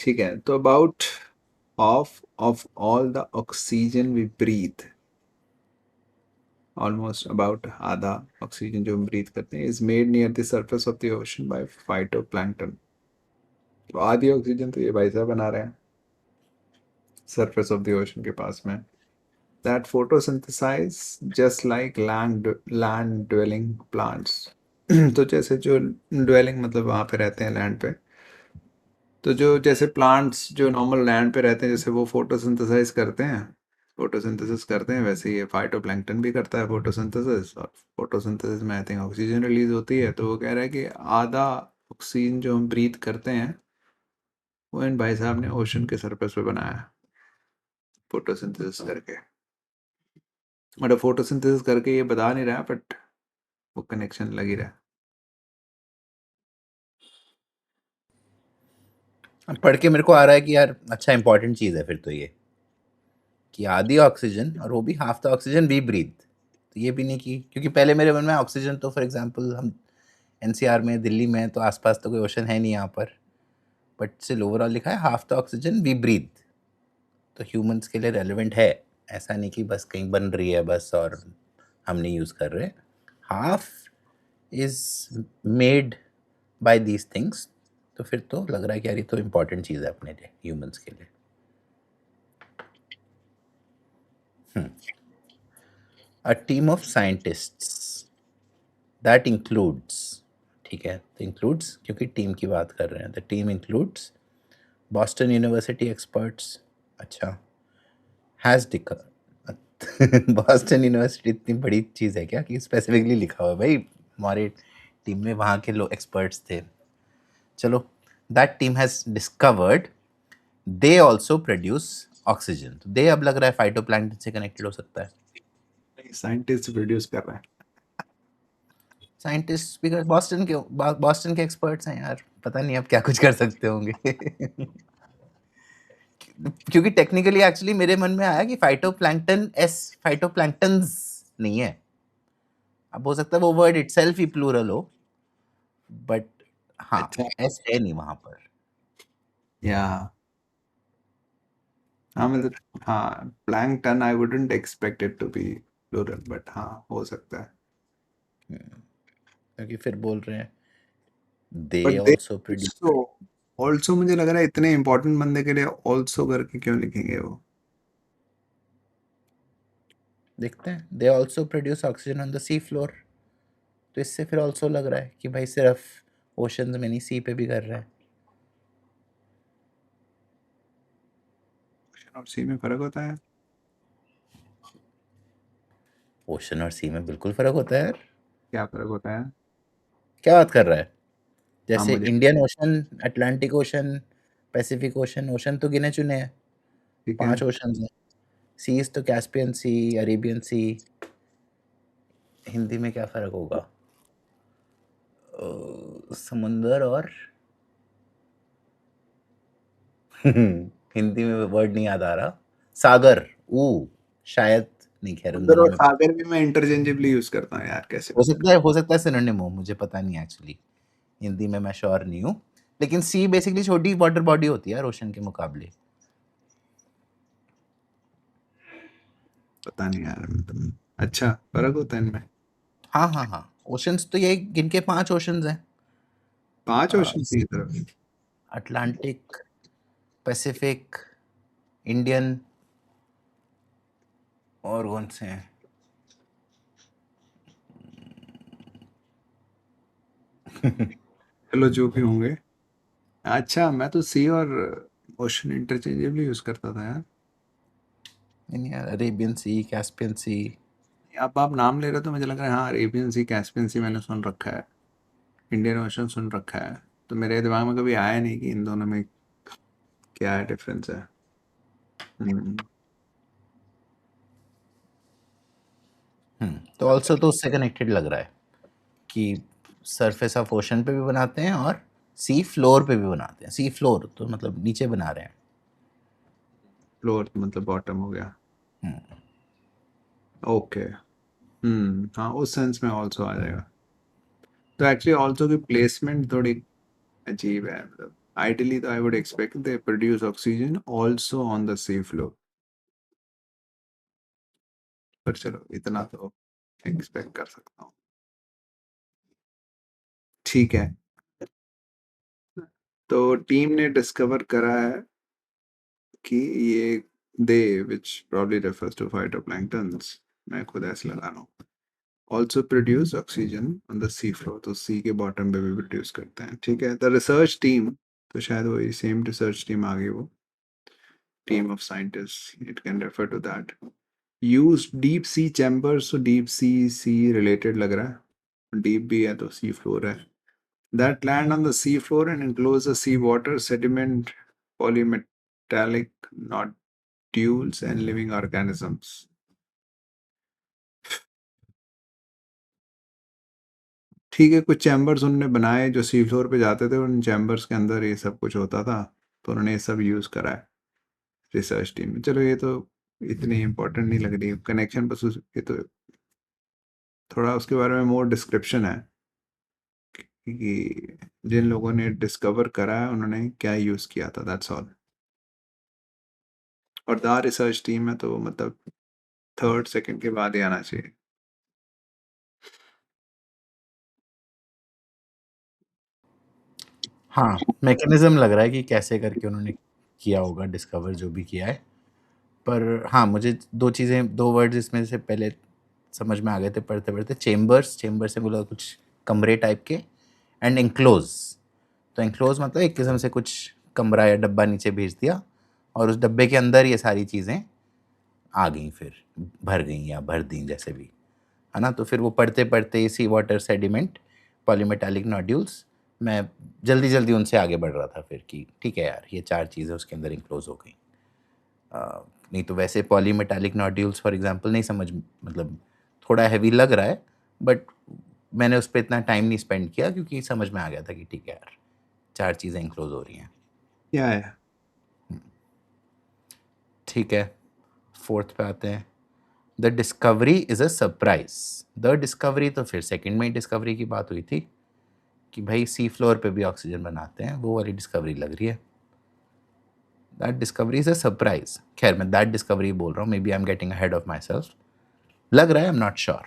ठीक है, तो about half of all the oxygen we breathe, almost about आधा ऑक्सीजन जो हम ब्रीथ करते हैं, is made near the surface of the ocean by phytoplankton. तो आधी ऑक्सीजन तो ये भाई साहब बना रहे हैं सरफेस ऑफ द ओशन के पास में. That photosynthesize just like land dwelling plants. तो जैसे जो dwelling मतलब वहाँ पे रहते हैं लैंड पे, तो जो जैसे प्लांट्स जो नॉर्मल लैंड पे रहते हैं जैसे वो फोटोसिंथेसिस करते हैं वैसे ये फाइटोप्लैंक्टन भी करता है फोटोसिंथेसिस. और फोटोसिंथेसिस में आई थिंक ऑक्सीजन रिलीज होती है. तो वो कह रहा है कि आधा ऑक्सीजन जो हम ब्रीथ करते हैं वो इन भाई साहब ने ओशन के सरफेस पे बनाया है फोटोसिंथेसिस करके. मतलब फोटोसिंथेसिस करके ये बता नहीं रहा बट वो कनेक्शन लग ही रहा है. पढ़ के मेरे को आ रहा है कि यार अच्छा इंपॉर्टेंट चीज़ है फिर तो ये, कि आधी ऑक्सीजन और वो भी half the oxygen we breathe. तो ये भी नहीं कि, क्योंकि पहले मेरे मन में ऑक्सीजन तो फॉर एग्जांपल हम एनसीआर में दिल्ली में तो आसपास तो कोई ओशन है नहीं यहाँ पर, बट स्टिल ओवरऑल लिखा है half the oxygen we breathe. तो ह्यूमंस के लिए रेलिवेंट है, ऐसा नहीं कि बस कहीं बन रही है बस और हम नहीं यूज़ कर रहे. Half is made by these things. तो फिर तो लग रहा है कि यार ये तो इम्पोर्टेंट चीज़ है अपने लिए, ह्यूमंस के लिए. A team of scientists that includes, ठीक है, तो includes क्योंकि टीम की बात कर रहे हैं, the team includes Boston University experts. अच्छा, has बॉस्टन यूनिवर्सिटी इतनी बड़ी चीज़ है क्या कि स्पेसिफिकली लिखा हुआ है भाई हमारे टीम में वहाँ के लोग एक्सपर्ट्स थे. चलो, that team has discovered they also produce oxygen. तो दे अब लग रहा है फाइटोप्लैंक्टन से कनेक्टेड हो सकता है. साइंटिस्ट प्रोड्यूस कर रहे हैं. साइंटिस्ट भी बॉस्टन के एक्सपर्ट्स हैं यार, पता नहीं अब क्या कुछ कर सकते होंगे. क्योंकि टेक्निकली एक्चुअली मेरे मन में आया कि फाइटोप्लैंक्टन्स नहीं है. अब हो सकता है वो वर्ड इटसेल्फ ही प्लूरल हो, बट हाँ अच्छा. एस है नहीं वहां पर. या हाँ मतलब हाँ plankton I wouldn't expect it to be plural but हाँ हो सकता है. क्योंकि फिर बोल रहे हैं they but they also produce. Also मुझे लग रहा है इतने इंपॉर्टेंट बंदे के लिए ऑल्सो करके क्यों लिखेंगे वो. देखते हैं, दे also produce oxygen on the sea floor. तो इससे फिर ऑल्सो लग रहा है कि भाई सिर्फ ओशन में नहीं, सी पे भी कर रहा है. और सी में फर्क होता है. ओशन और सी में बिल्कुल फर्क होता है यार. क्या फर्क होता है. क्या बात कर रहा है. हाँ जैसे मुझे. Indian ocean, Atlantic ocean, Pacific ocean, ocean तो गिने चुने हैं, ठीक है. 5 ओशंस हैं. सीज तो कैस्पियन सी, अरेबियन सी. हिंदी में क्या फ़र्क होगा? समुंदर और हिंदी में वर्ड नहीं याद आ रहा. सागर, शायद. नहीं, खैर उन समुद्र दोनों और में सागर भी मैं इंटरचेंजेबली यूज करता हूँ यार कैसे. हो सकता है सिनोनिम हो, मुझे पता नहीं एक्चुअली. हिंदी में मैं श्योर नहीं हूँ. लेकिन सी बेसिकली छोटी वाटर बॉडी होती है यार ओशन के मुकाबले. पता नहीं यार मतलब अच्छा फर्क होता है इनमें. हाँ, हाँ, हाँ. ओशंस तो ये गिन के 5 ओशंस हैं. 5 ओशन की तरफ. अटलांटिक, पैसिफिक, इंडियन और कौन से हैं? चलो जो भी होंगे. अच्छा मैं तो सी और ओशन इंटरचेंजेबली यूज करता था यार. नहीं यार, अरेबियन सी, कैस्पियन सी. अब आप नाम ले रहे हो तो मुझे लग रहा है हाँ अरेबियन सी कैस्पियन सी मैंने सुन रखा है. इंडियन ओशन सुन रखा है. तो मेरे दिमाग में कभी आया नहीं कि इन दोनों में क्या डिफरेंस है. हम्म. तो ऑल्सो तो उससे कनेक्टेड लग रहा है कि सरफेस ऑफ ओशन पे भी बनाते हैं और सी फ्लोर पे भी बनाते हैं. सी फ्लोर तो मतलब नीचे बना रहे हैं. फ्लोर मतलब बॉटम हो गया. ओके. हाँ उस सेंस में ऑल्सो आ जाएगा. तो एक्चुअली ऑल्सो की प्लेसमेंट थोड़ी अजीब है मतलब Ideally, though, I would expect they produce oxygen also on the sea floor. पर चलो इतना तो एक्सपेक्ट कर सकता हूँ. ठीक है. तो टीम ने डिस्कवर करा है कि ये दे which probably refers to phytoplanktons, मैं खुद ऐसे लगा रहा हूँ, also produce oxygen on the sea floor. तो sea के bottom पे भी produce करते हैं. ठीक है. The research team, तो शायद वही same research team आ गई, वो team of scientists, it can refer to that, used deep sea chambers. So deep sea related लग रहा है, deep भी है तो sea floor है, that land on the sea floor and enclose the sea water, sediment, polymetallic nodules and living organisms. ठीक है. कुछ चैम्बर्स उन्होंने बनाए जो सी फ्लोर पे जाते थे, उन चैम्बर्स के अंदर ये सब कुछ होता था, तो उन्होंने ये सब यूज करा है रिसर्च टीम में. चलो ये तो इतनी इंपॉर्टेंट नहीं लग रही कनेक्शन, बस ये तो थोड़ा उसके बारे में मोर डिस्क्रिप्शन है कि जिन लोगों ने डिस्कवर करा है उन्होंने क्या यूज किया था, दैट्स ऑल. और द रिसर्च टीम है तो मतलब थर्ड सेकंड के बाद ही आना चाहिए. हाँ, मैकेनिज्म लग रहा है कि कैसे करके उन्होंने किया होगा डिस्कवर जो भी किया है. पर हाँ, मुझे 2 चीज़ें 2 वर्ड्स इसमें से पहले समझ में आ गए थे पढ़ते-पढ़ते. चेम्बर्स, चेम्बर से बोला कुछ कमरे टाइप के, एंड एन्क्लोज़. तो एन्क्लोज़ मतलब एक किस्म से कुछ कमरा या डब्बा नीचे भेज दिया और उस डब्बे के अंदर ये सारी चीज़ें आ गईं, फिर भर गईं या भर दीं जैसे भी, है ना? तो फिर वो पढ़ते-पढ़ते सी वाटर सेडिमेंट, पॉलीमेटालिक नोड्यूल्स, मैं जल्दी-जल्दी उनसे आगे बढ़ रहा था फिर कि ठीक है यार, ये 4 चीज़ें उसके अंदर एन्क्लोज़ हो गईं. नहीं तो वैसे पॉलीमेटालिक नोड्यूल्स फॉर एग्जांपल नहीं समझ, मतलब थोड़ा हेवी लग रहा है, बट मैंने उस पे इतना टाइम नहीं स्पेंड किया क्योंकि समझ में आ गया था कि ठीक है यार, 4 चीज़ें एन्क्लोज़ हो रही हैं. या ठीक है, 4th पे आते हैं. The discovery is a surprise. The discovery तो फिर सेकंड में ही डिस्कवरी की बात हुई थी कि भाई सी फ्लोर पे भी ऑक्सीजन बनाते हैं, वो वाली डिस्कवरी लग रही है. That discovery is a surprise. खैर मैं दैट डिस्कवरी बोल रहा हूँ, maybe I am getting ahead of myself. लग रहा है, I am not sure.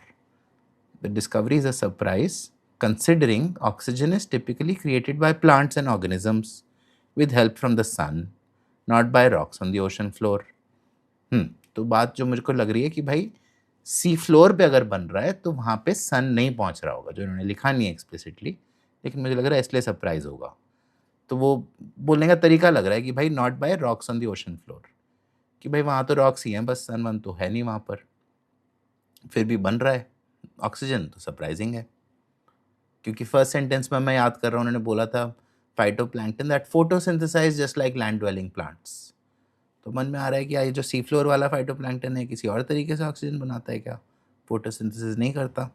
The discovery is a surprise considering oxygen is typically created by plants and organisms with help from the sun, not by rocks on the ocean floor. तो बात जो मुझे को लग रही है कि भाई सी फ्लोर पे अगर बन रहा है तो वहाँ पे सन नहीं पहुँच रहा होगा, जो इन्होंने लिखा नहीं है एक्सप्लिसिटली, लेकिन मुझे लग रहा है इसलिए सरप्राइज होगा. तो वो बोलने का तरीका लग रहा है कि भाई not by rocks on the ocean floor, कि भाई वहाँ तो रॉक्स ही हैं, बस सन वन तो है नहीं वहाँ पर, फिर भी बन रहा है ऑक्सीजन, तो सरप्राइजिंग है. क्योंकि फर्स्ट सेंटेंस में मैं याद कर रहा हूँ, उन्होंने बोला था phytoplankton that photosynthesize just like land dwelling plants. तो मन में आ रहा है कि ये जो सी फ्लोर वाला फाइटोप्लैंक्टन है किसी और तरीके से ऑक्सीजन बनाता है क्या, फोटोसिंथेसिस नहीं करता.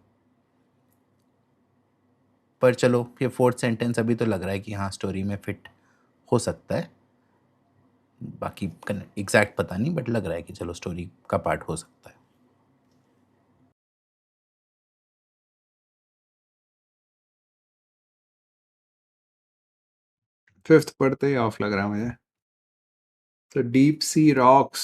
पर चलो, ये 4th सेंटेंस अभी तो लग रहा है कि हाँ स्टोरी में फिट हो सकता है. बाकी एग्जैक्ट पता नहीं, बट लग रहा है कि चलो स्टोरी का पार्ट हो सकता है. फिफ्थ पढ़ते ही ऑफ लग रहा है मुझे. तो डीप सी रॉक्स,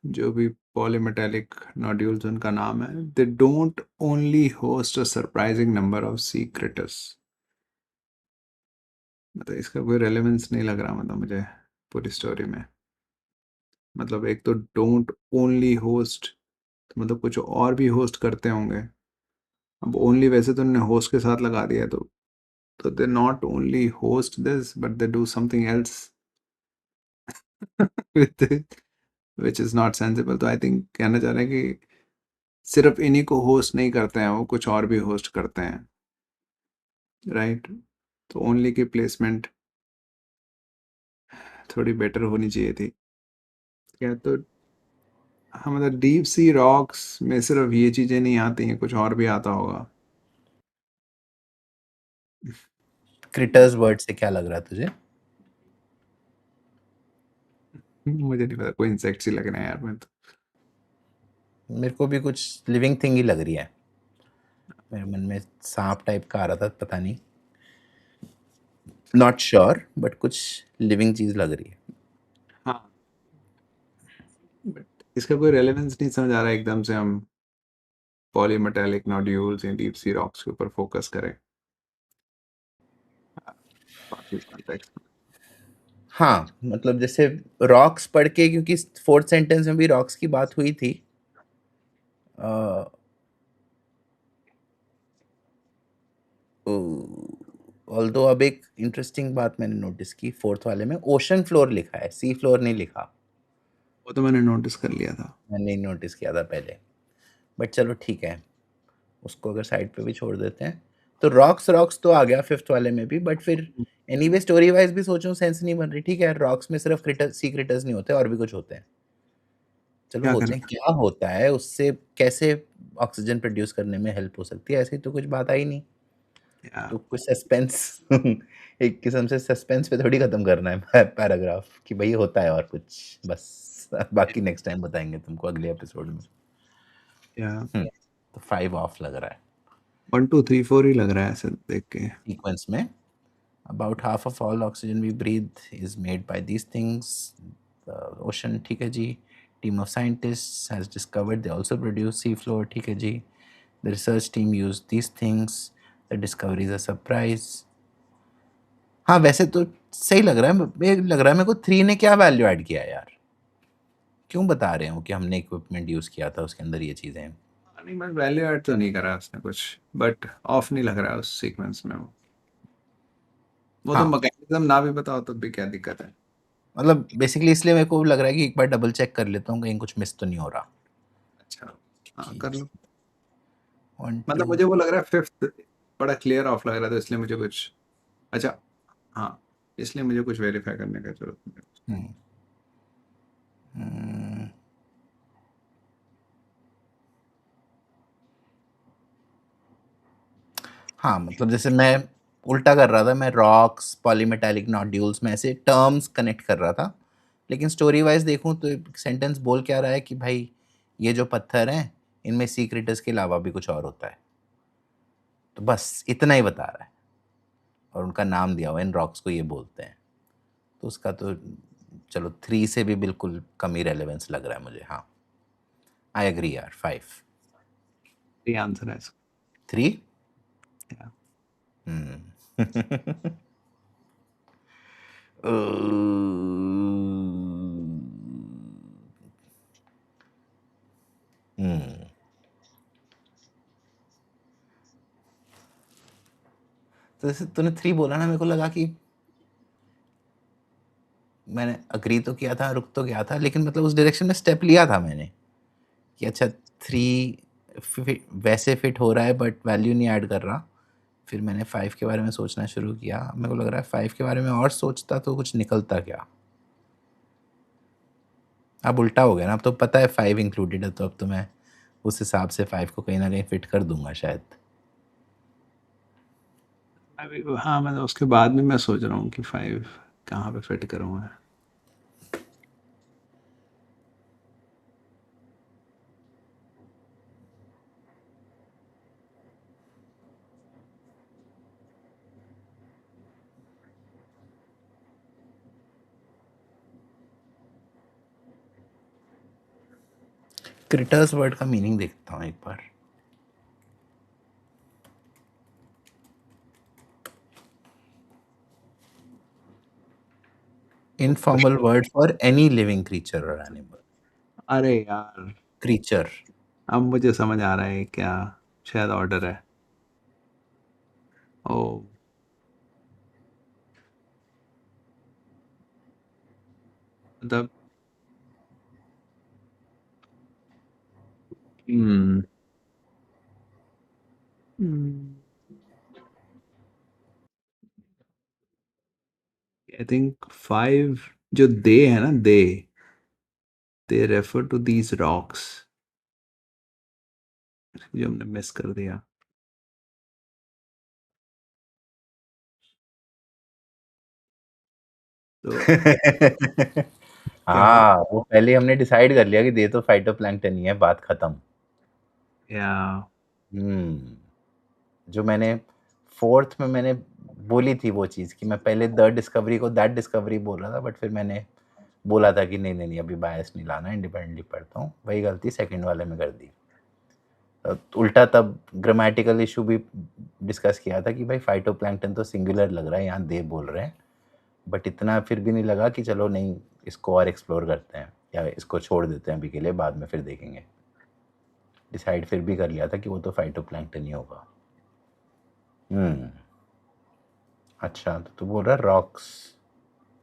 जो भी पॉलीमेटालिक नोड्यूल्स उनका नाम है, they don't only host a surprising number of sea critters. मतलब इसका कोई रेलेवेंस नहीं लग रहा मतलब मुझे पूरी स्टोरी में. मतलब एक तो डोंट ओनली होस्ट, तो मतलब कुछ और भी होस्ट करते होंगे. अब ओनली वैसे तो उन्होंने होस्ट के साथ लगा दिया, तो they not only host this but they do something else with which is not sensible. तो आई थिंक कहना चाह रहे हैं कि सिर्फ इन्हीं को होस्ट नहीं करते हैं, वो कुछ और भी होस्ट करते हैं, राइट. तो ओनली की प्लेसमेंट थोड़ी बेटर होनी चाहिए थी. क्या तो हाँ, मतलब डीप सी रॉक्स में सिर्फ ये चीज़ें नहीं आती हैं, कुछ और भी आता होगा. क्रिटर्स वर्ड से क्या लग रहा है तुझे? मुझे नहीं पता, कोई इंसेक्ट्स ही लग रहे हैं यार मैं तो. मेरे को भी कुछ लिविंग थिंग ही लग रही है. मेरे मन में सांप टाइप का आ रहा था, पता नहीं. नॉट श्योर बट कुछ लिविंग चीज लग रही है। हाँ, बट इसका कोई रेलेवेंस नहीं समझ आ रहा है एकदम से हम पॉलीमेटालिक नोड्यूल्स या डीप सी रॉक्स के ऊपर फोकस करें। बाकी कॉन्टेक्स्ट हाँ मतलब जैसे रॉक्स पढ़ के, क्योंकि फोर्थ सेंटेंस में भी रॉक्स की बात हुई थी। ऑल्दो अब एक इंटरेस्टिंग बात मैंने नोटिस की, फोर्थ वाले में ओशन फ्लोर लिखा है, सी फ्लोर नहीं लिखा। वो तो मैंने नोटिस कर लिया था। मैंने नहीं नोटिस किया था पहले, बट चलो ठीक है, उसको अगर साइड पे भी छोड़ देते हैं। तो रॉक्स रॉक्स तो आ गया फिफ्थ वाले में भी, बट फिर एनीवे स्टोरी वाइज भी सोचो सेंस नहीं बन रही। ठीक है, रॉक्स में सिर्फ क्रिटर सी क्रिटर्स नहीं होते, और भी कुछ होते हैं। चलो क्या होते करें? हैं, क्या होता है उससे, कैसे ऑक्सीजन प्रोड्यूस करने में हेल्प हो सकती है, ऐसी तो कुछ बात आई नहीं। या तो कुछ सस्पेंस एक किस्म से सस्पेंस पे थोड़ी खत्म करना है पैराग्राफ कि भाई होता है और कुछ बस। बाकी नेक्स्ट टाइम बताएंगे तुमको अगले एपिसोड में। या तो 5 ऑफ लग रहा है 1 2 3 4 ही लग रहा है ऐसे देख के। सीक्वेंस में। About half of all oxygen we breathe is made by these things. The ocean, ठीक है जी. Team of scientists has discovered they also produce seafloor, ठीक है जी. The research team used these things. The discovery is a surprise. हाँ वैसे तो सही लग रहा है, लग रहा है मेरे को 3 ने क्या वैल्यू ऐड किया है यार। क्यों बता रहे हो कि हमने इक्विपमेंट यूज किया था उसके अंदर ये चीजें। नहीं, मैं वैल्यू ऐड तो नहीं करा उसने कुछ, बट ऑफ नहीं लग रहा है उस सीक्वेंस में वो तो हाँ मैकेनिज्म ना भी बताओ तो भी क्या दिक्कत है। मतलब बेसिकली इसलिए मेरे को लग रहा है कि एक बार डबल चेक कर लेता हूँ कहीं कुछ मिस तो नहीं हो रहा। अच्छा, हाँ कि कर लो। 1 मतलब 2। मुझे वो लग रहा है फिफ्थ बड़ा क्लियर ऑफ लग रहा था, इसलिए मुझे कुछ। अच्छा, हाँ, इसलिए मुझे कुछ वेरीफाई करने का जरूरत नहीं है। हाँ मतलब जैसे मैं उल्टा कर रहा था, मैं रॉक्स पॉलीमेटालिक नोड्यूल्स में ऐसे टर्म्स कनेक्ट कर रहा था, लेकिन स्टोरी वाइज देखूं तो सेंटेंस बोल क्या रहा है कि भाई ये जो पत्थर हैं इनमें सीक्रेटस के अलावा भी कुछ और होता है। तो बस इतना ही बता रहा है, और उनका नाम दिया हुआ है, इन रॉक्स को ये बोलते हैं। तो उसका तो चलो 3 से भी बिल्कुल कम ही रेलेवेंस लग रहा है मुझे। हाँ आई एग्री यार 5। ये आंसर है इसका। 3। Yeah. तो जैसे तूने 3 बोला ना, मेरे को लगा कि मैंने अग्री तो किया था, रुक तो गया था, लेकिन मतलब उस डायरेक्शन में स्टेप लिया था मैंने कि अच्छा 3 वैसे फिट हो रहा है बट वैल्यू नहीं ऐड कर रहा। फिर मैंने 5 के बारे में सोचना शुरू किया, मेरे को लग रहा है 5 के बारे में और सोचता तो कुछ निकलता क्या। अब उल्टा हो गया ना, अब तो पता है 5 इंक्लूडेड है, तो अब तो मैं उस हिसाब से 5 को कहीं ना कहीं फिट कर दूंगा शायद। अभी हाँ, मैं उसके बाद में मैं सोच रहा हूँ कि 5 कहाँ पे फिट करूँगा। क्रिटर्स वर्ड का मीनिंग देखता हूँ एक बार। Informal word for any living creature or animal. अरे यार, क्रीचर। अब मुझे समझ आ रहा है क्या, शायद ऑर्डर है। ओ, मतलब हम्म आई थिंक 5 जो दे है ना, they refer to these rocks जो हमने मिस कर दिया। तो क्या बोल, हाँ वो पहले ही हमने डिसाइड कर लिया कि दे तो फाइटोप्लैंक्टन ही है, बात खत्म। या हम्म जो मैंने फोर्थ में मैंने बोली थी वो चीज़ कि मैं पहले द डिस्कवरी को दैट डिस्कवरी बोल रहा था, बट फिर मैंने बोला था कि नहीं नहीं नहीं अभी बायस नहीं लाना, इंडिपेंडेंटली पढ़ता हूँ। वही गलती सेकंड वाले में कर दी। उल्टा तब ग्रामेटिकल इशू भी डिस्कस किया था कि भाई फाइटोप्लैंक्टन तो सिंगुलर लग रहा है, यहाँ दे बोल रहे हैं, बट इतना फिर भी नहीं लगा कि चलो नहीं इसको और एक्सप्लोर करते हैं या इसको छोड़ देते हैं अभी के लिए, बाद में फिर देखेंगे। डिसाइड फिर भी कर लिया था कि वो तो फाइटोप्लैंक्टन ही होगा। अच्छा, तो तू बोल रहा है रॉक्स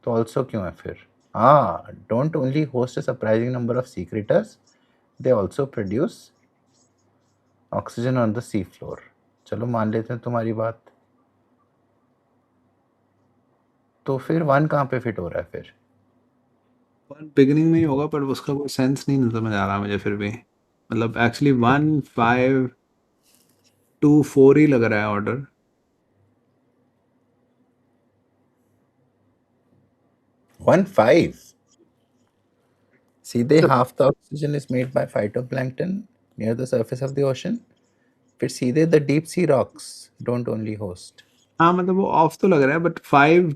तो ऑल्सो क्यों है फिर? हाँ, don't only host a surprising number of secretors, they also produce oxygen on the sea floor. चलो मान लेते हैं तुम्हारी बात। तो फिर वन कहाँ पे फिट हो रहा है फिर? बिगिनिंग में ही होगा, पर उसका कोई सेंस नहीं समझ आ रहा मुझे फिर भी। मतलब एक्चुअली 1 5 2 4 ही लग रहा है ऑर्डर। 1 5 सीधे half the oxygen is made by phytoplankton near the surface of the ocean, फिर सीधे the deep sea rocks don't only host. हाँ मतलब वो ऑफ तो लग रहा है, बट 5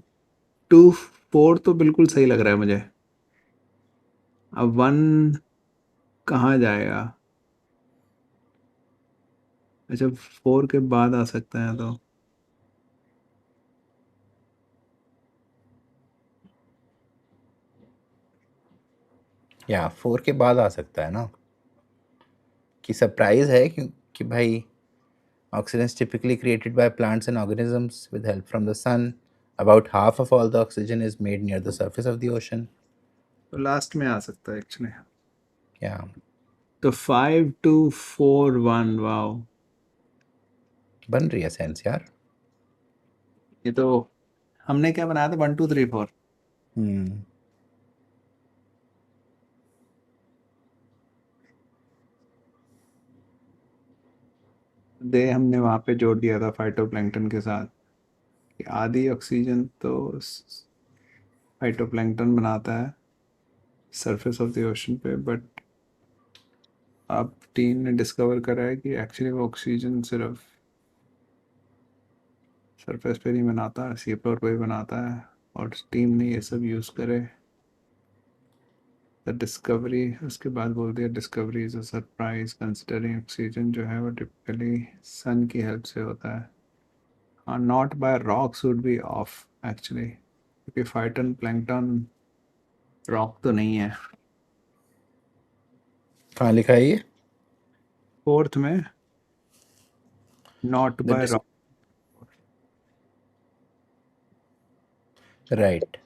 2 4 तो बिल्कुल सही लग रहा है मुझे। अब 1 कहाँ जाएगा? अच्छा, 4 के बाद आ सकता है तो। या 4 के बाद आ सकता है ना, कि सरप्राइज है कि भाई oxygen is typically created by plants and organisms with help from the sun. About half of all the oxygen is made near the surface of the ocean. तो लास्ट में आ सकता है एक्चुअली। Yeah, तो 5 2 4 1, wow. बन रही है sense यार। ये तो हमने क्या बनाया था, 1 2 3 4। हम्म। दे हमने वहां पे जोड़ दिया था फाइटोप्लैंक्टन के साथ कि आधी ऑक्सीजन तो फाइटोप्लैंक्टन बनाता है सरफेस ऑफ द ओशन पे, बट अब टीम ने डिस्कवर करा है कि एक्चुअली वो ऑक्सीजन सिर्फ सरफेस पे नहीं बनाता, सी फ्लोर पे भी बनाता है। और टीम ने ये सब यूज़ करे द डिस्कवरी। उसके बाद बोल दिया discovery is a surprise considering oxygen जो है वो टिपिकली सन की हेल्प से होता है। हाँ, not by rocks would be off actually, क्योंकि फाइटन प्लैंकटन रॉक तो नहीं है। कहाँ लिखा है ये? फोर्थ में not the by rock. Right.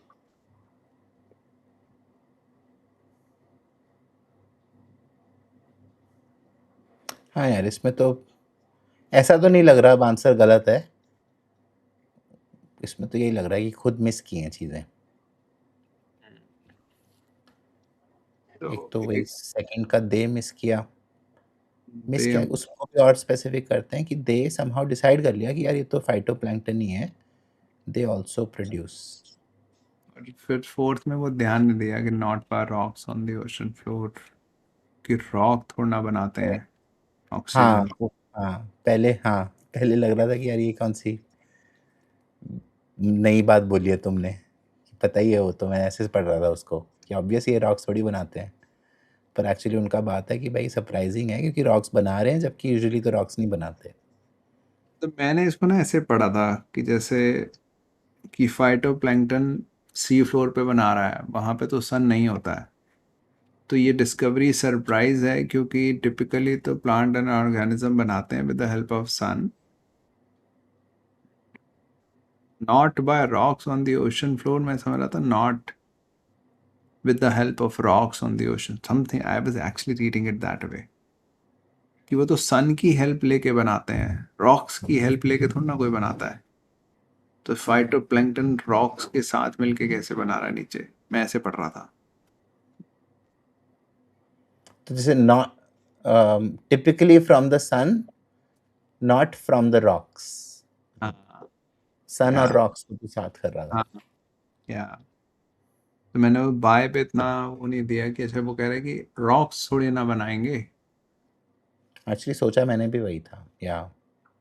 हाँ यार, इसमें तो ऐसा तो नहीं लग रहा अब आंसर गलत है। इसमें तो यही लग रहा है कि खुद मिस की हैं चीज़ें। तो एक तो वही एक सेकंड का दे मिस किया। मिस दे क्या, उसको भी और स्पेसिफिक करते हैं कि दे समहाउ डिसाइड कर लिया कि यार ये तो फाइटोप्लैंक्टन ही है, दे ऑल्सो प्रोड्यूस। और फिर फोर्थ में वो ध्यान नहीं दिया कि not by rocks on the ocean floor, कि रॉक थोड़ा बनाते हैं हाँ ऑक्सीजन। हाँ, पहले लग रहा था कि यार ये कौन सी नई बात बोली है तुमने। पता ही है वो तो, मैं ऐसे पढ़ रहा था उसको कि ऑब्वियस ये रॉक्स थोड़ी बनाते हैं, पर एक्चुअली उनका बात है कि भाई सरप्राइजिंग है क्योंकि रॉक्स बना रहे हैं जबकि यूजुअली तो रॉक्स नहीं बनाते। तो मैंने इसको ना ऐसे पढ़ा था कि जैसे कि फाइटोप्लैंक्टन सी फ्लोर पे बना रहा है, वहां पे तो सन नहीं होता है। तो ये डिस्कवरी सरप्राइज है, क्योंकि टिपिकली तो प्लांट एंड ऑर्गेनिज्म बनाते हैं with the help of sun, not by rocks on the ocean floor. मैं समझ रहा था not with the help of rocks on the ocean, something I was actually reading it that way, कि वो तो सन की हेल्प लेके बनाते हैं, रॉक्स की हेल्प लेके थोड़ा ना कोई बनाता है। तो फाइटोप्लैंक्टन रॉक्स के साथ मिलके कैसे बना रहा है नीचे, मैं ऐसे पढ़ रहा था। तो जैसे not typically from the sun, not from the rocks. हाँ सन या और रॉक्स को तो साथ कर रहा था। हाँ या तो मैंने वो बाय पे इतना वो नहीं दिया कि अच्छा वो कह रहे कि रॉक्स थोड़ी ना बनाएंगे। एक्चुअली सोचा मैंने भी वही था या,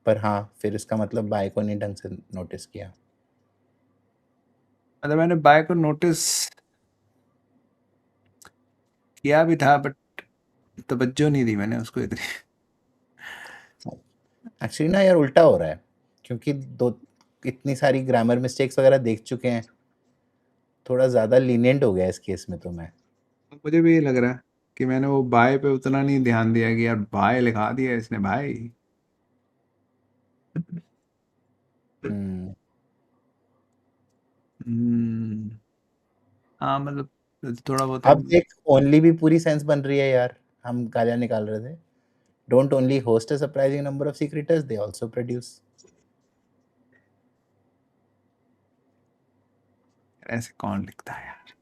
पर हाँ फिर इसका मतलब बाय को नहीं ढंग से नोटिस किया। मतलब मैंने बाय को नोटिस किया भी था, बट तवज्जो नहीं दी मैंने उसको इतनी। एक्चुअली ना यार उल्टा हो रहा है, क्योंकि दो इतनी सारी ग्रामर मिस्टेक्स वगैरह देख चुके हैं, थोड़ा ज़्यादा लीनिएंट हो गया इस केस में तो मैं। मुझे भी ये लग रहा है कि मैंने वो बाय पे उतना नहीं ध्यान दिया कि यार बाय लिखा दिया इसने भाई। हम्म। हम्म, हाँ मतलब थोड़ा बहुत अब हम। देख ओनली भी पूरी सेंस बन रही है यार, हम गालियाँ निकाल रहे थे। Don't only host a surprising number of secretors, they also produce. ऐसे कौन लिखता है यार?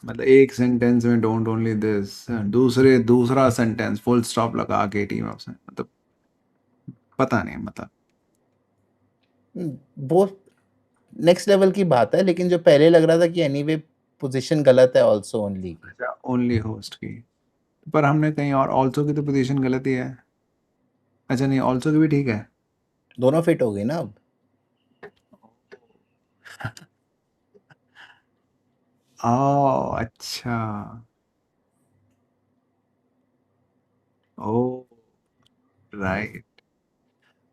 मतलब एक सेंटेंस में डोंट ओनली दिस, दूसरा सेंटेंस फुल स्टॉप लगा के टीम ऑफ मतलब पता नहीं मतलब। वो नेक्स्ट लेवल की बात है, लेकिन जो पहले लग रहा था कि एनीवे पोजीशन गलत है आल्सो ओनली की। अच्छा ओनली होस्ट की, पर हमने कहीं और ऑल्सो की तो पोजीशन गलत ही है। अच्छा नहीं, ऑल्सो की भी ठीक है। दोनों फिट हो गई ना अब। ओ अच्छा। ओ राइट।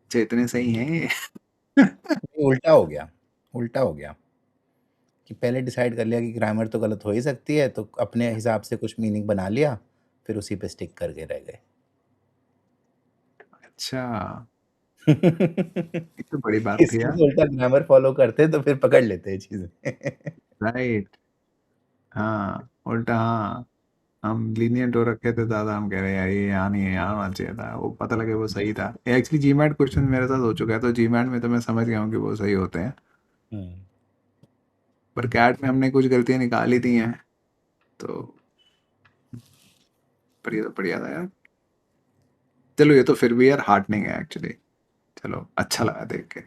अच्छा इतने सही हैं ये। नहीं, उल्टा हो गया, उल्टा हो गया कि पहले डिसाइड कर लिया कि ग्रामर तो गलत हो ही सकती है, तो अपने हिसाब से कुछ मीनिंग बना लिया, फिर उसी पे स्टिक करके रह गए। अच्छा ये तो बड़ी बात थी इससे यार। तो उल्टा ग्रामर फॉलो करते तो फिर पकड़ लेते हैं चीजें। राइट। हाँ उल्टा हाँ, हम लीनियंट हो रखे थे ज़्यादा, हम कह रहे हैं यार ये यहाँ नहीं है, यहाँ होना चाहिए था, वो पता लगे वो सही था। एक्चुअली जीमैट क्वेश्चन मेरे साथ हो चुका है, तो जीमैट में तो मैं समझ गया हूँ कि वो सही होते हैं, हम्म। पर कैट में हमने कुछ गलतियाँ निकाली दी हैं। तो पर ये तो बढ़िया था यार। चलो ये तो फिर भी यार हार्टनिंग है एक्चुअली। चलो अच्छा लगा देख के।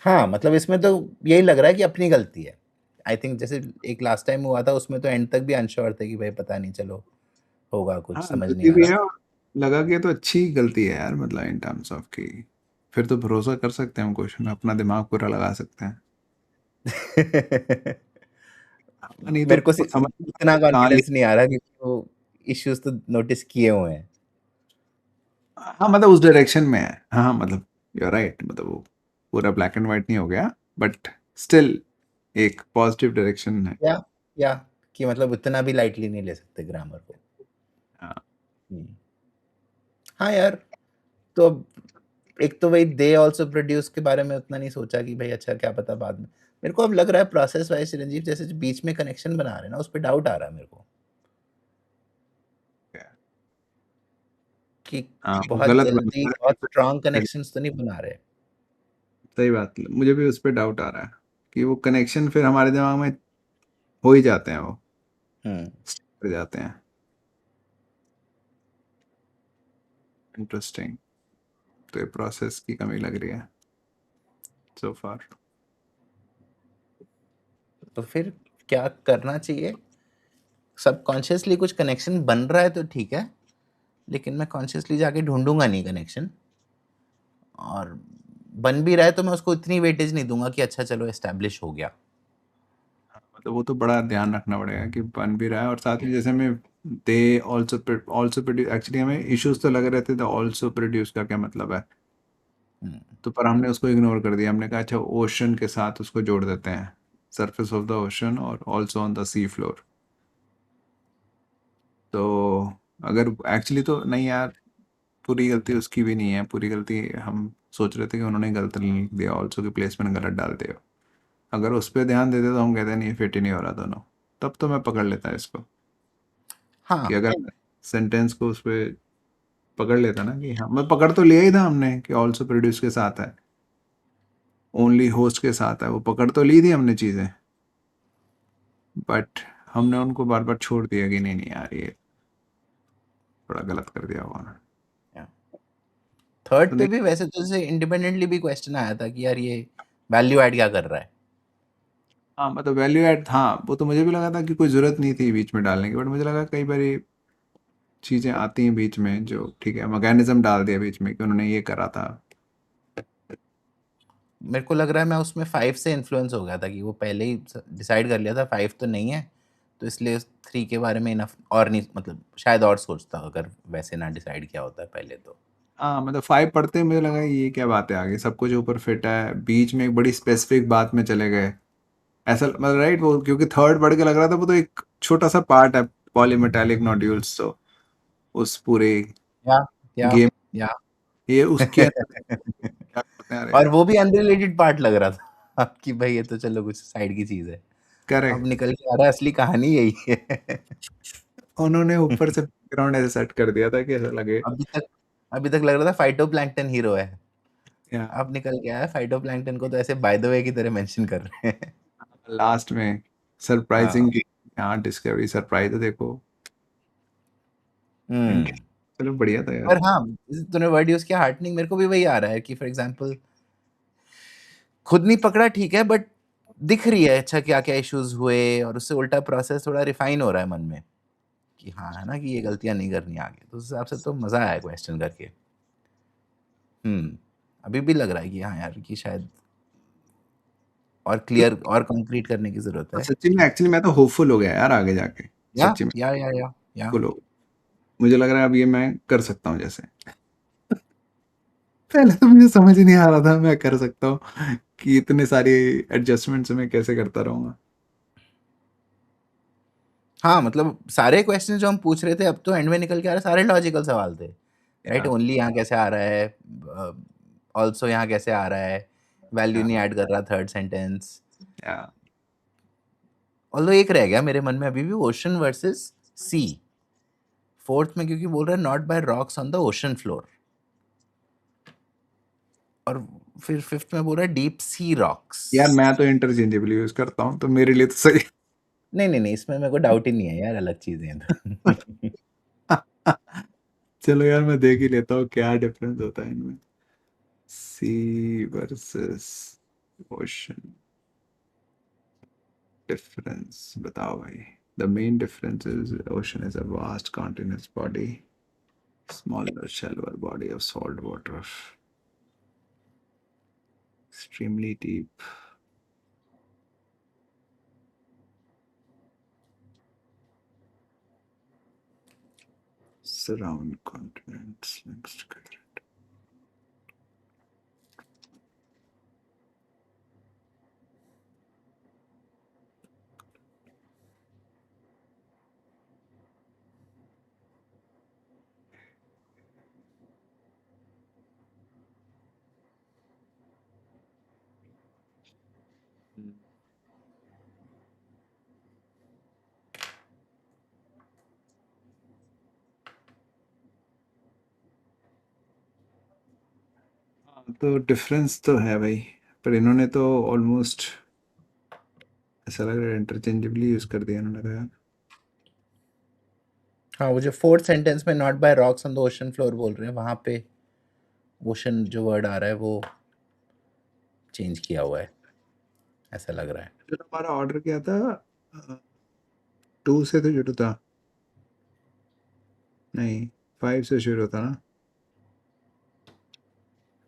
हाँ मतलब इसमें तो यही लग रहा है कि अपनी गलती है। आई थिंक जैसे एक लास्ट टाइम हुआ था, उसमें तो एंड तक भी अनश्योर थे कि भाई पता नहीं, चलो होगा कुछ, हाँ समझ नहीं गलती आ भी रहा। है, और लगा कि ये तो अच्छी गलती है यार, मतलब इन टर्म्स ऑफ की फिर तो भरोसा कर सकते हैं हम, क्वेश्चन में अपना दिमाग पूरा लगा सकते हैं। हाँ, नहीं तो मेरे को समझ नहीं इतना आता कहाँ कॉन्फिडेंस लिख। नहीं आ रहा क्योंकि वो इश्यूज तो नोटिस किए हुए हैं। हाँ मतलब उस डायरेक्शन में है, हाँ मतलब यू राइट, मतलब वो पूरा ब्लैक एंड वाइट नहीं हो गया, बट स्टिल एक पॉजिटिव डायरेक्शन है। या या कि मतलब इतना भी लाइटली नहीं ले सकते ग्रामर को। हाँ, हम्म। हाँ यार, तो अब एक तो वही दे आल्सो प्रोड्यूस के बारे में उतना नहीं सोचा कि भाई अच्छा क्या पता बाद में। मेरे को अब लग रहा है प्रोसेस वाइज चिरंजीव जैसे जो बीच में कनेक्शन बना रहे हैं ना, उस पर डाउट आ रहा है मेरे को कि हाँ, वो बहुत गलत बन जल्दी रहा बहुत स्ट्रांग है। कनेक्शंस तो नहीं बना रहे। सही बात, मुझे भी उस पर डाउट आ रहा है कि वो कनेक्शन फिर हमारे दिमाग में हो ही जाते हैं, वो हम्म। stick कर जाते हैं। इंटरेस्टिंग। तो ये प्रोसेस की कमी लग रही है सो फार। तो फिर क्या करना चाहिए? सबकॉन्शियसली कुछ कनेक्शन बन रहा है तो ठीक है, लेकिन मैं कॉन्शियसली जाके ढूंढूंगा नहीं कनेक्शन। और बन भी रहा है तो मैं उसको इतनी वेटेज नहीं दूंगा कि अच्छा चलो एस्टेब्लिश हो गया। मतलब वो तो बड़ा ध्यान रखना पड़ेगा कि बन भी रहा है, और साथ में जैसे हमें they also also produce, actually हमें इश्यूज तो लगे रहते थे ऑल्सो प्रोड्यूस का क्या मतलब है। हम्म। तो पर हमने उसको इग्नोर कर दिया, हमने कहा अच्छा ओशन के साथ उसको जोड़ देते हैं, सरफेस ऑफ द ओशन और also on the sea floor. तो अगर एक्चुअली तो नहीं यार, पूरी गलती उसकी भी नहीं है, पूरी गलती हम सोच रहे थे कि उन्होंने गलत लिख दिया, ऑल्सो की प्लेसमेंट गलत डाल दिया। अगर उस पर ध्यान देते तो हम कहते नहीं फिट ही नहीं हो रहा दोनों, तब तो मैं पकड़ लेता इसको, कि हाँ। अगर सेंटेंस को उस पर पकड़ लेता ना कि हाँ, मैं पकड़ तो लिया ही था हमने कि ऑल्सो प्रोड्यूस के साथ है, ओनली होस्ट के साथ है, वो पकड़ तो ली थी हमने चीज़ें, बट हमने उनको बार बार छोड़ दिया कि नहीं नहीं यार ये थोड़ा गलत कर दिया होगा ना। थर्ड तो पे देख, भी वैसे तो जैसे इंडिपेंडेंटली भी क्वेश्चन आया था कि यार ये वैल्यू ऐड क्या कर रहा है। हाँ मतलब वैल्यू एड, हाँ वो तो मुझे भी लगा था कि कोई ज़रूरत नहीं थी बीच में डालने की, बट मुझे लगा कई बार चीज़ें आती हैं बीच में जो ठीक है, मैकेनिज्म डाल दिया बीच में कि उन्होंने ये करा था। मेरे को लग रहा है मैं उसमें 5 से इन्फ्लुएंस हो गया था कि वो पहले ही डिसाइड कर लिया था 5 तो नहीं है, तो इसलिए 3 के बारे में इनफ और नहीं, मतलब शायद और सोचता अगर वैसे ना डिसाइड किया होता पहले तो। हाँ मतलब 5 पढ़ते ही मुझे लगा ये क्या बात है, आगे सब कुछ ऊपर फिट है, बीच में एक बड़ी स्पेसिफिक बात में चले गए ऐसा, मतलब राइट वो, क्योंकि थर्ड पढ़ के लग रहा था वो तो एक छोटा सा पार्ट है, पॉलीमेटालिक नोड्यूल्स, तो उस पूरे या या गेम या ये उसके अंदर क्या करते हैं, अरे और वो भी अनरिलेटेड पार्ट लग रहा था कि भाई ये तो चलो कुछ साइड की चीज है। अब करेक्ट, निकल के आ रहा है असली कहानी यही है। उन्होंने ऊपर से बैकग्राउंड ऐसे सेट कर दिया था कि ऐसा लगे। अभी तक अभी तक लग रहा था फाइटोप्लैंक्टन हीरो है, या अब निकल के आया फाइटोप्लैंक्टन को तो ऐसे बाय द वे की तरह मेंशन कर रहे हैं। लास्ट में हाँ। सरप्राइजिंग, हाँ डिस्कवरी सरप्राइज है देखो। हम्म। चलो बढ़िया था यार। और हाँ, तूने वर्ड यूज किया हार्टनिंग, मेरे को भी वही आ रहा है कि फॉर एग्जांपल खुद नहीं पकड़ा ठीक है, बट दिख रही है अच्छा क्या क्या इश्यूज हुए, और उससे उल्टा प्रोसेस थोड़ा रिफाइन हो रहा है मन में कि हाँ है ना कि ये गलतियां नहीं करनी आगे, तो उस हिसाब से तो मजा आया क्वेश्चन करके। अभी भी लग रहा है कि हाँ यार कि शायद और क्लियर और कंक्रीट करने की जरूरत और है सच्ची में कि एक्चुअली मैं तो होपफुल हो गया यार आगे जाके, या सच्ची में या होपफुल हो गया। मुझे लग रहा है अब ये मैं कर सकता हूँ जैसे, पहले तो मुझे समझ ही नहीं आ रहा था मैं कर सकता हूँ कि इतने सारे एडजस्टमेंट्स मैं कैसे करता रहूंगा। हाँ, मतलब सारे क्वेश्चन जो हम पूछ रहे थे अब तो एंड में निकल के आ रहे सारे लॉजिकल सवाल थे, राइट? या ओनली यहाँ कैसे आ रहा है, ऑल्सो यहाँ कैसे आ रहा है, वैल्यू या नहीं ऐड कर रहा थर्ड सेंटेंस। या ऑल्दो एक रह गया मेरे मन में अभी भी, ओशन वर्सेस सी, फोर्थ में क्योंकि बोल रहा है not by rocks on the ocean floor, और फिर फिफ्थ में बोल रहा है डीप सी रॉक्स। यार मैं तो इंटरचेंजेबली यूज करता हूँ तो मेरे लिए तो सही। नहीं नहीं नहीं, इसमें मेरे को डाउट ही नहीं है यार, अलग चीजें हैं तो। चलो यार मैं देख ही लेता हूँ क्या डिफरेंस होता है इनमें, सी वर्सेस ओशन, डिफरेंस बताओ भाई। The main difference is ocean is a vast continuous body, smaller, shallower body of salt water, extremely deep. Surround continents next together. हाँ, तो डिफरेंस तो है भाई, पर इन्होंने तो ऑलमोस्ट ऐसा लग रहा है इंटरचेंजेबली यूज कर दिया इन्होंने तो यार। हाँ, वो जो फोर्थ सेंटेंस में not by rocks on the ocean floor बोल रहे हैं, वहां पे ओशन जो वर्ड आ रहा है वो चेंज किया हुआ है, ऐसा लग रहा है। जो हमारा ऑर्डर किया था 2 से तो शुरू था, नहीं 5 से शुरू था ना,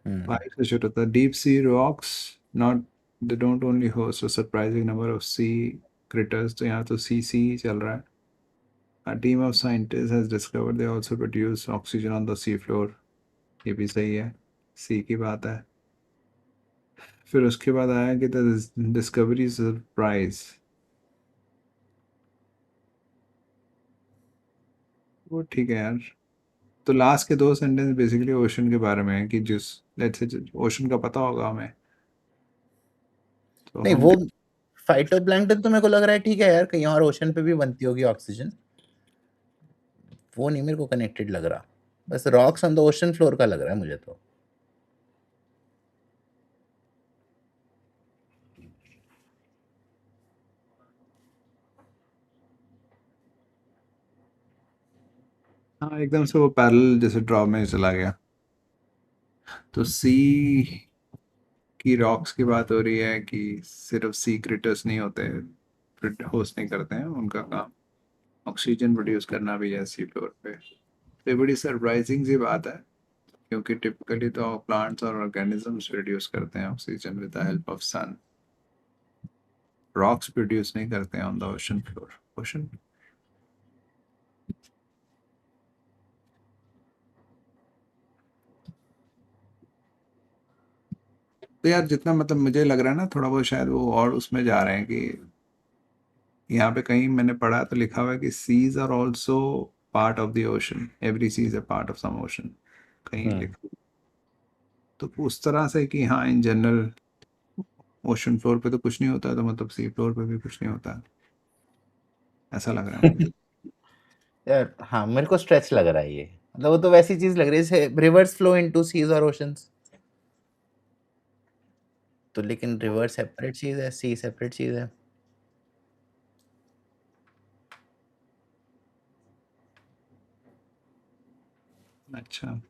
हम्म 5 से शुरू था। Deep sea rocks, not, they don't only host a surprising number of sea critters, तो यहाँ तो सी चल रहा है। A team of scientists has discovered they also produce oxygen on the seafloor, ये भी सही है, सी की बात है। फिर उसके बाद आया कि द डिस्कवरी सरप्राइज, वो ठीक है यार। तो लास्ट के 2 सेंटेंस बेसिकली ओशन के बारे में है कि जिस, लेट्स से ओशन का पता होगा हमें, तो नहीं, हम वो फाइटोप्लैंक्टन तो मेरे को लग रहा है ठीक है यार, कहीं और ओशन पे भी बनती होगी ऑक्सीजन, वो नहीं मेरे को कनेक्टेड लग रहा, बस rocks on the ocean floor का लग रहा है मुझे तो। हाँ एकदम से वो पैरेलल जैसे ड्रॉ में चला गया। तो सी की रॉक्स की बात हो रही है कि सिर्फ सी क्रिटर्स नहीं होते, होस्ट नहीं करते हैं, उनका काम ऑक्सीजन प्रोड्यूस करना भी है सी फ्लोर पे। तो ये बड़ी सरप्राइजिंग सी बात है। क्योंकि टिपिकली तो प्लांट्स और ऑर्गेनिजम्स प्रोड्यूस करते हैं oxygen with the help of sun. Rocks produce नहीं करते हैं on the ocean floor. Ocean तो यार जितना मतलब मुझे लग रहा है ना, थोड़ा बहुत शायद वो और उसमें जा रहे हैं कि यहाँ पे कहीं मैंने पढ़ा तो लिखा हुआ है कि seas are also part of the ocean, every sea is a part of some ocean, कहीं लिखा। तो उस तरह से कि हाँ इन जनरल ओशन फ्लोर पे तो कुछ नहीं होता, तो मतलब सी फ्लोर पे भी कुछ नहीं होता, ऐसा लग रहा है मुझे। यार हाँ, मेरे को स्ट्रेच लग रहा है ये। मतलब वो तो वैसी चीज लग रही है जैसे रिवर्स फ्लो इनटू सीज और ओशंस। तो लेकिन रिवर सेपरेट चीज है, सी सेपरेट चीज है। अच्छा,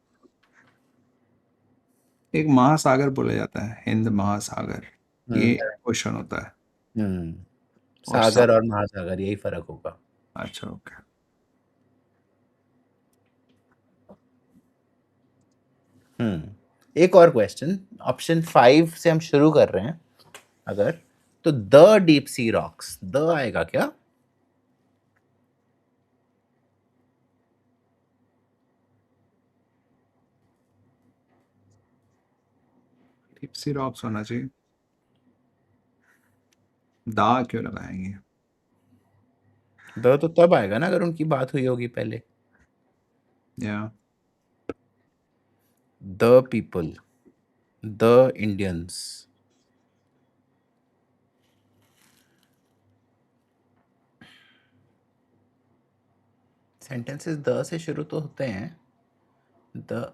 एक महासागर बोला जाता है, हिंद महासागर, ये हम्म। ओशन होता है। हम्म। और सा सागर और महासागर यही फर्क होगा। अच्छा ओके। एक और क्वेश्चन, ऑप्शन 5 से हम शुरू कर रहे हैं अगर, तो the deep sea rocks, the आएगा क्या? डीप सी रॉक्स होना चाहिए, दा क्यों लगाएंगे? द तो तब आएगा ना अगर उनकी बात हुई होगी पहले। या the people, the Indians. Sentences the से शुरू तो होते हैं। The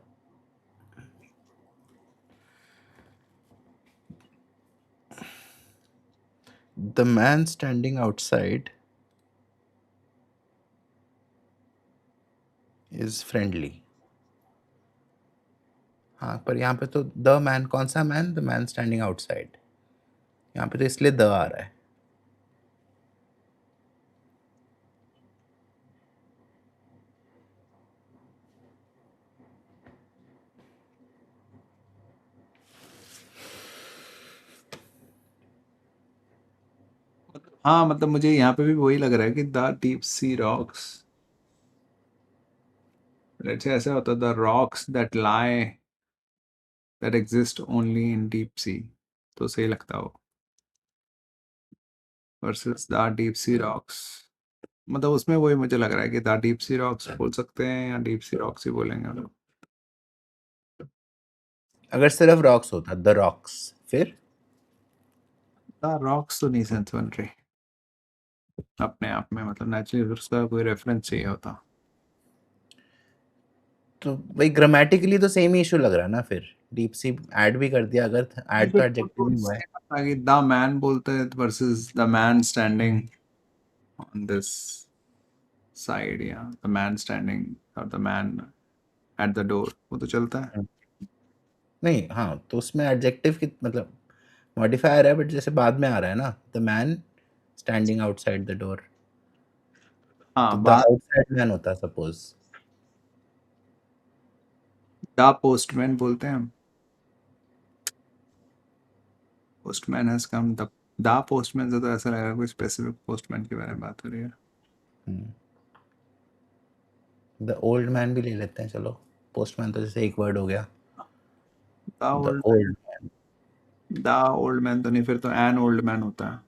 the man standing outside is friendly. हाँ, पर यहाँ पे तो द मैन, कौन सा man? The man standing outside. यहाँ पे तो इसलिए द आ रहा है। हाँ, मतलब मुझे यहाँ पे भी वही लग रहा है कि the deep sea rocks, let's say ऐसा होता, the rocks that lie that exist only in deep sea, तो सही लगता हो, versus the deep sea rocks. मतलब उसमें वही मुझे लग रहा है कि द डीप सी रॉक्स बोल सकते हैं या डीप सी रॉक्स ही बोलेंगे हम लोग। अगर सिर्फ रॉक्स होता, द रॉक्स, फिर द रॉक्स तो नहीं सेंस बन रही अपने आप में, मतलब नेचुरली उसका कोई रेफरेंस चाहिए होता। तो भाई ग्रामेटिकली तो सेम ही इशू लग रहा है ना फिर। डीप सी ऐड भी कर दिया, अगर नहीं, ऐड फिर तो तो एडजेक्टिव ही हुआ है। इससे पता है कि द मैन बोलते हैं versus the man standing on this side, या द मैन स्टैंडिंग और the man at the door, वो तो चलता है। नहीं, हाँ, तो उसमें एडजेक्टिव की मतलब मॉडिफायर है, बट जैसे बाद में आ रहा है ना, the man standing outside the door, तो हाँ, द बात आउटसाइड मैन होता सपोज। द पोस्टमैन बोलते हैं हम, postman has come, the postman से तो ऐसा लगेगा कोई स्पेसिफिक पोस्टमैन के बारे में बात हो रही है। द ओल्ड मैन भी ले लेते हैं चलो, पोस्टमैन तो जैसे एक वर्ड हो गया। The the old old man. The old man तो नहीं, फिर तो एन ओल्ड मैन होता है।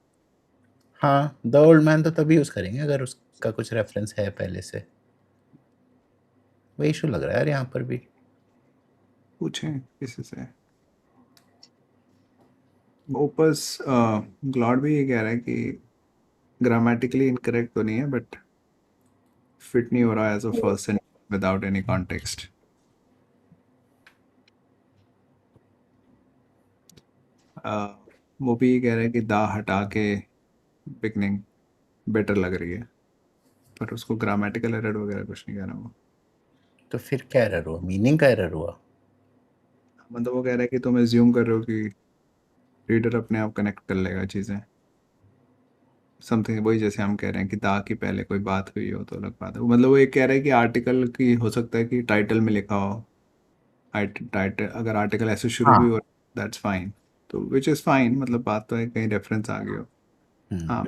हाँ, द ओल्ड मैन तो तभी यूज करेंगे अगर उसका कुछ रेफरेंस है पहले से। वही इशू लग रहा है यार यहाँ पर भी। पूछें किसी से। ओपस ग्लॉड भी ये कह रहा है कि ग्रामेटिकली इनकरेक्ट तो नहीं है, बट फिट नहीं हो रहा as a first sentence without any context. वो भी ये कह रहा है कि दा हटा के बिगनिंग बेटर लग रही है, पर उसको ग्रामेटिकल एरर वगैरह कुछ नहीं कह रहा वो। तो फिर क्या एरर हुआ? मीनिंग का एरर हुआ? मतलब वो कह रहा है कि तुम एज्यूम कर रहे हो कि रीडर अपने आप कनेक्ट कर लेगा चीज़ें, समथिंग वही जैसे हम कह रहे हैं कि दा की पहले कोई बात हुई हो तो अलग बात है। मतलब वो ये कह रहा है कि आर्टिकल की हो सकता है कि टाइटल में लिखा हो अगर आर्टिकल ऐसे शुरू हाँ भी हो, दैट्स फाइन। तो विच इज़ फाइन, मतलब बात तो है कहीं रेफरेंस आ गया हो। हम्म, हाँ,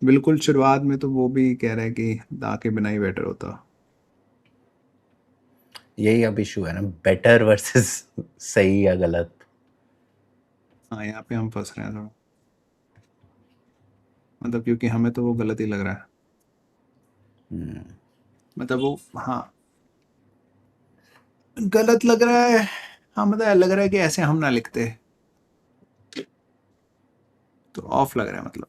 बिल्कुल शुरुआत में तो वो भी कह रहा है कि दा के बिना ही बेटर होता। यही अब इशू है ना, बेटर वर्सेस सही या गलत। हाँ, यहाँ पे हम फंस रहे हैं थोड़ा, मतलब क्योंकि हमें तो वो गलत ही लग रहा है, हम्म, मतलब वो, हाँ, गलत लग रहा है। हाँ, मतलब लग रहा है कि ऐसे हम ना लिखते, तो ऑफ लग रहा है मतलब।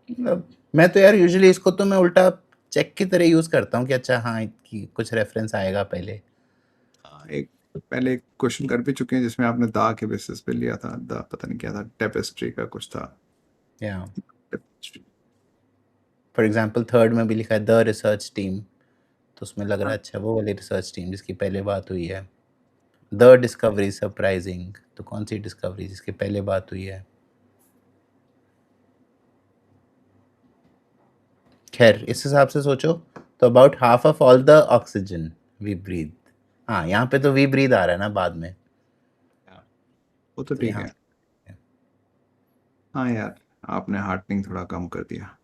मतलब मैं तो यार यूजुअली इसको तो मैं उल्टा चेक की तरह यूज करता हूँ कि अच्छा हाँ कि कुछ रेफरेंस आएगा पहले। हाँ, एक पहले एक क्वेश्चन कर भी चुके हैं जिसमें आपने दा के बेसिस पे लिया था, दा पता नहीं क्या था, टेपेस्ट्री का कुछ था। या Tapestry। फॉर एग्जांपल थर्ड में भी लिखा है द रिसर्च टीम, तो उसमें लग रहा हाँ, है अच्छा वो वाली रिसर्च टीम जिसकी पहले बात हुई है। द डिस्कवरी सरप्राइजिंग, तो कौन सी डिस्कवरी जिसकी पहले बात हुई है। खैर इस हिसाब से सोचो तो about half of all the oxygen we breathe, हाँ यहाँ पे तो वी ब्रीथ आ रहा है ना बाद में, वो तो तो ठीक यहाँ है। हाँ यार, आपने हार्टनिंग थोड़ा कम कर दिया।